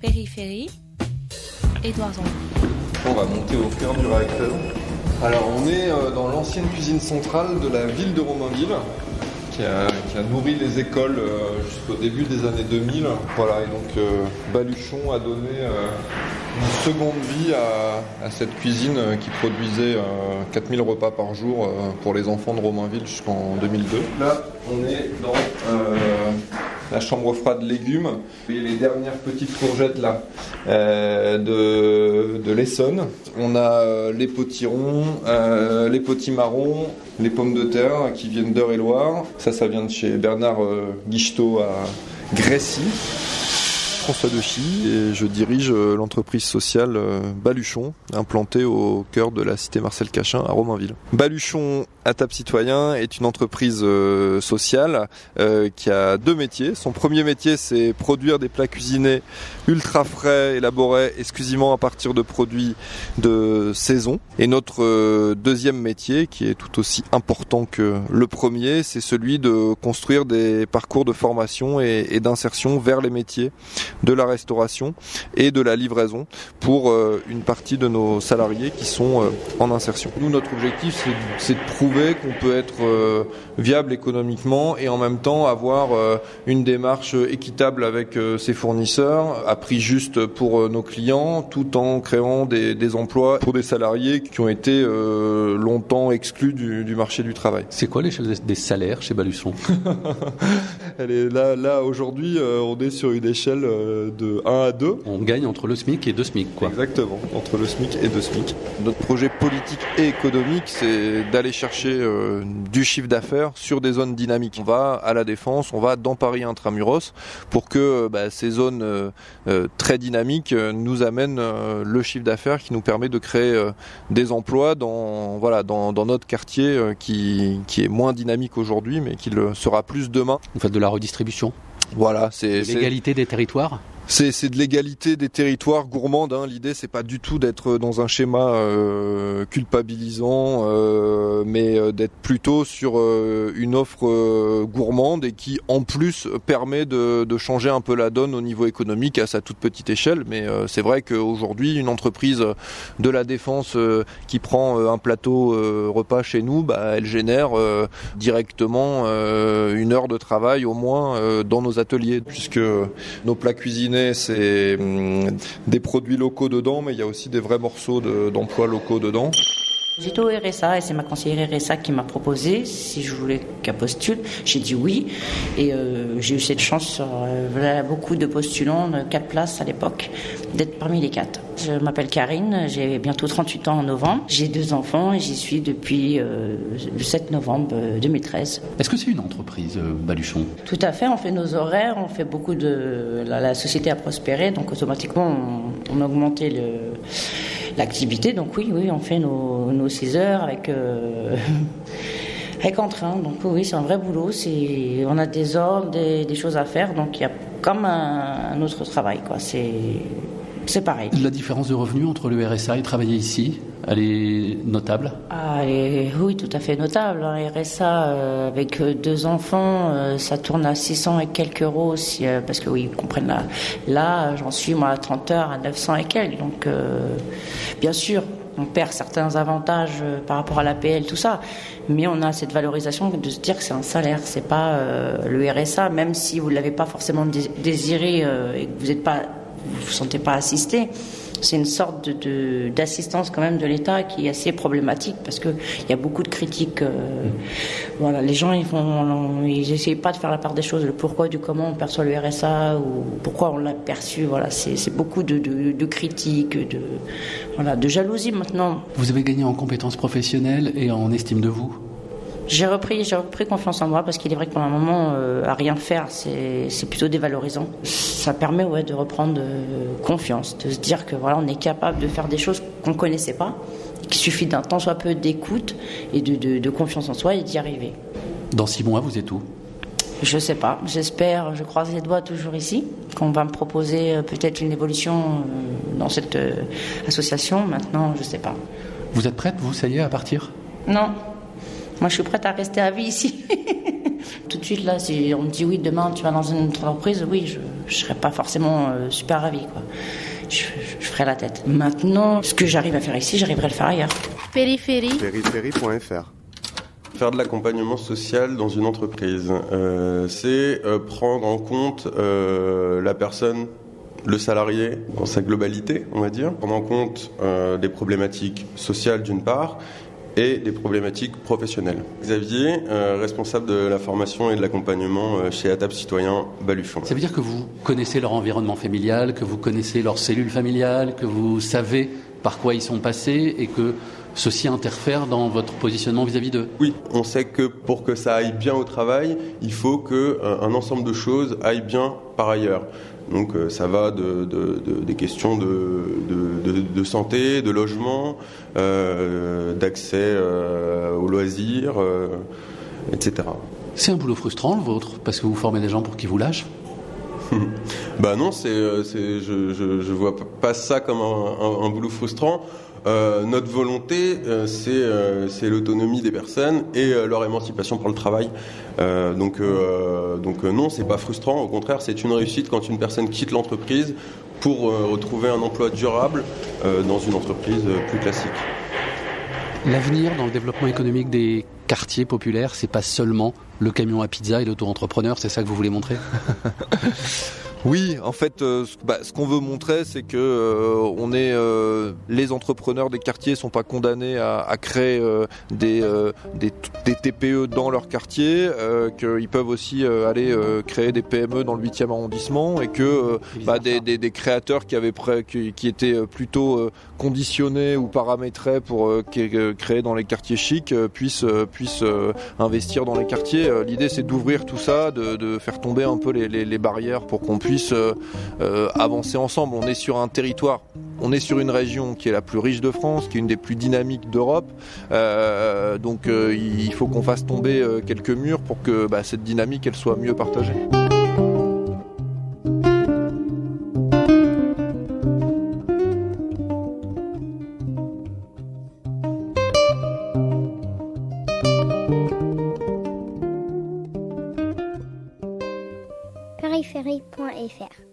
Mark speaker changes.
Speaker 1: Périphérie, Édouard Zambon.
Speaker 2: On va monter au cœur du réacteur. Alors on est dans l'ancienne cuisine centrale de la ville de Romainville qui a nourri les écoles jusqu'au début des années 2000. Voilà, et donc Baluchon a donné une seconde vie à cette cuisine qui produisait 4000 repas par jour pour les enfants de Romainville jusqu'en 2002. Là, on est dans la chambre froide légumes et les dernières petites courgettes là de l'Essonne. On a les potirons, les potimarrons, les pommes de terre qui viennent d'Eure-et-Loire. Ça vient de chez Bernard Guichetot à Grécy. François Dechy et je dirige l'entreprise sociale Baluchon, implantée au cœur de la cité Marcel Cachin à Romainville. Baluchon à Table Citoyen est une entreprise sociale qui a deux métiers. Son premier métier, c'est produire des plats cuisinés ultra frais, élaborés exclusivement à partir de produits de saison. Et notre deuxième métier, qui est tout aussi important que le premier, c'est celui de construire des parcours de formation et d'insertion vers les métiers de la restauration et de la livraison pour une partie de nos salariés qui sont en insertion. Nous, notre objectif, c'est de prouver qu'on peut être viable économiquement et en même temps avoir une démarche équitable avec ses fournisseurs, à prix juste pour nos clients, tout en créant des emplois pour des salariés qui ont été longtemps exclus du marché du travail.
Speaker 3: C'est quoi l'échelle des salaires chez Baluchon ?
Speaker 2: Elle est là aujourd'hui, on est sur une échelle de 1 à 2.
Speaker 3: On gagne entre le SMIC et 2 SMIC, quoi.
Speaker 2: Exactement, entre le SMIC et 2 SMIC. Notre projet politique et économique, c'est d'aller chercher du chiffre d'affaires sur des zones dynamiques. On va à la Défense, on va dans Paris intramuros pour que ces zones très dynamiques nous amènent le chiffre d'affaires qui nous permet de créer des emplois dans notre quartier qui est moins dynamique aujourd'hui mais qui le sera plus demain.
Speaker 3: Vous faites de la redistribution ?
Speaker 2: Voilà, c'est
Speaker 3: l'égalité des territoires ?
Speaker 2: C'est de l'égalité des territoires gourmandes. L'idée, c'est pas du tout d'être dans un schéma culpabilisant, mais d'être plutôt sur une offre gourmande et qui, en plus, permet de changer un peu la donne au niveau économique à sa toute petite échelle. Mais c'est vrai qu'aujourd'hui, une entreprise de la Défense qui prend un plateau repas chez nous, elle génère directement 1 heure de travail au moins dans nos ateliers, puisque nos plats cuisinés, c'est des produits locaux dedans, mais il y a aussi des vrais morceaux d'emplois locaux dedans.
Speaker 4: J'étais au RSA et c'est ma conseillère RSA qui m'a proposé si je voulais qu'elle postule. J'ai dit oui et j'ai eu cette chance sur beaucoup de postulants, 4 places à l'époque, d'être parmi les 4. Je m'appelle Karine, j'ai bientôt 38 ans en novembre. J'ai 2 enfants et j'y suis depuis le 7 novembre 2013.
Speaker 3: Est-ce que c'est une entreprise, Baluchon ?
Speaker 4: Tout à fait, on fait nos horaires, on fait beaucoup de... La société a prospéré, donc automatiquement on a augmenté l'activité. Donc oui, on fait nos 6 heures avec entrain. Donc oui, c'est un vrai boulot. On a des ordres, des choses à faire. Donc il y a comme un autre travail, quoi. C'est pareil.
Speaker 3: La différence de revenus entre le RSA et travailler ici, elle est notable ?
Speaker 4: Oui, tout à fait notable. RSA, avec 2 enfants, ça tourne à 600 et quelques euros, parce que oui, ils comprennent là, j'en suis moi à 30 heures à 900 et quelques. Donc, bien sûr, on perd certains avantages par rapport à l'APL, tout ça, mais on a cette valorisation de se dire que c'est un salaire, c'est pas le RSA, même si vous l'avez pas forcément désiré et que vous sentez pas assisté. C'est une sorte d'assistance quand même de l'État qui est assez problématique parce que il y a beaucoup de critiques. Les gens ils essayent pas de faire la part des choses, le pourquoi du comment on perçoit le RSA ou pourquoi on l'a perçu. C'est beaucoup de critiques, de jalousie maintenant.
Speaker 3: Vous avez gagné en compétences professionnelles et en estime de vous ?
Speaker 4: J'ai repris confiance en moi parce qu'il est vrai que pendant un moment, à rien faire, c'est plutôt dévalorisant. Ça permet de reprendre confiance, de se dire que on est capable de faire des choses qu'on ne connaissait pas, qu'il suffit d'un tant soit peu d'écoute et de confiance en soi et d'y arriver.
Speaker 3: Dans 6 mois, vous êtes où ?
Speaker 4: Je sais pas, j'espère, je croise les doigts toujours ici, qu'on va me proposer peut-être une évolution dans cette association. Maintenant, je sais pas.
Speaker 3: Vous êtes prête, vous, ça y est, à partir ?
Speaker 4: Non. Moi, je suis prête à rester à vie ici. Tout de suite, là, si on me dit oui, demain, tu vas dans une autre entreprise, oui, serais pas forcément super ravie, quoi. Je ferais la tête. Maintenant, ce que j'arrive à faire ici, j'arriverai à le faire ailleurs.
Speaker 1: Périphérie.
Speaker 5: Périphérie.fr. Faire de l'accompagnement social dans une entreprise, c'est prendre en compte la personne, le salarié dans sa globalité, on va dire, prendre en compte des problématiques sociales d'une part et des problématiques professionnelles. Xavier, responsable de la formation et de l'accompagnement chez ATAP Citoyen Baluchon.
Speaker 3: Ça veut dire que vous connaissez leur environnement familial, que vous connaissez leur cellule familiale, que vous savez par quoi ils sont passés et que ceci interfère dans votre positionnement vis-à-vis d'eux.
Speaker 5: Oui, on sait que pour que ça aille bien au travail, il faut qu'un ensemble de choses aillent bien par ailleurs. Donc ça va des questions de santé, de logement, d'accès aux loisirs, etc.
Speaker 3: C'est un boulot frustrant le vôtre, parce que vous formez des gens pour qu'ils vous lâchent.
Speaker 5: Bah non, je vois pas ça comme un boulot frustrant. Notre volonté, c'est l'autonomie des personnes et leur émancipation pour le travail. Donc non, c'est pas frustrant. Au contraire, c'est une réussite quand une personne quitte l'entreprise pour retrouver un emploi durable dans une entreprise plus classique.
Speaker 3: L'avenir dans le développement économique des quartiers populaires, c'est pas seulement le camion à pizza et l'auto-entrepreneur, c'est ça que vous voulez montrer ?
Speaker 2: Oui, en fait, ce qu'on veut montrer, c'est que les entrepreneurs des quartiers sont pas condamnés à créer des TPE dans leur quartier, qu'ils peuvent aussi aller créer des PME dans le 8e arrondissement et que des créateurs qui étaient plutôt conditionnés ou paramétrés pour créer dans les quartiers chics puissent investir dans les quartiers. L'idée, c'est d'ouvrir tout ça, de faire tomber un peu les barrières pour qu'on puisse avancer ensemble. On est sur un territoire, on est sur une région qui est la plus riche de France, qui est une des plus dynamiques d'Europe. Donc il faut qu'on fasse tomber quelques murs pour que cette dynamique elle soit mieux partagée.
Speaker 6: Périphérie.fr